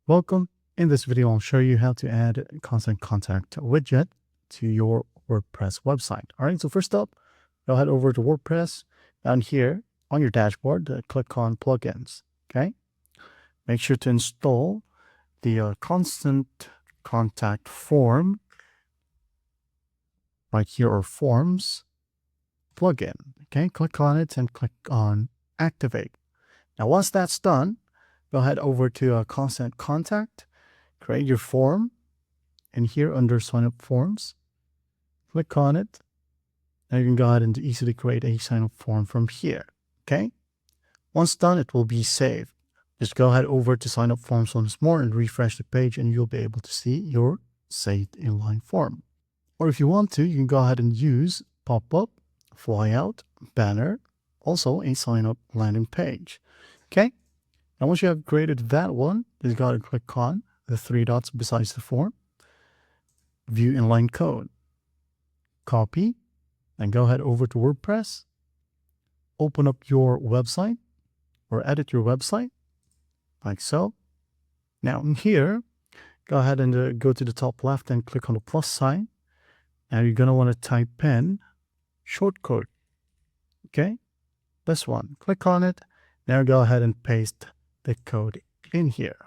Welcome. In this video, I'll show you how to add a constant contact widget to your WordPress website. All right, so first up, go head over to WordPress. Down here on your dashboard, click on plugins. Okay, make sure to install the constant contact form right here, or forms plugin. Okay, click on it and click on activate. Now, once that's done, go ahead over to constant contact, create your form, and here under sign up forms, click on it. Now you can go ahead and easily create a sign up form from here. Okay, once done, it will be saved. Just go ahead over to sign up forms once more and refresh the page, and you'll be able to see your saved inline form. Or if you want to, you can go ahead and use pop-up, flyout, banner, also a sign up landing page. Okay, now once you have created that one, just go ahead and click on the three dots besides the form, view inline code, copy, and go ahead over to WordPress, open up your website or edit your website like so. Now in here, go ahead and go to the top left and click on the plus sign. Now you're going to want to type in shortcode. Okay, this one, click on it. Now go ahead and paste the code in here,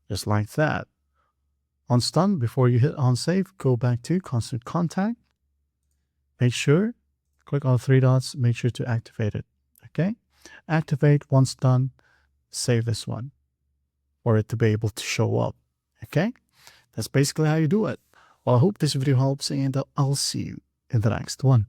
just like that. Once done, before you hit on save, go back to constant contact. Make sure, click on three dots, make sure to activate it. Okay, activate. Once done, save this one for it to be able to show up. Okay, that's basically how you do it. Well, I hope this video helps, and I'll see you in the next one.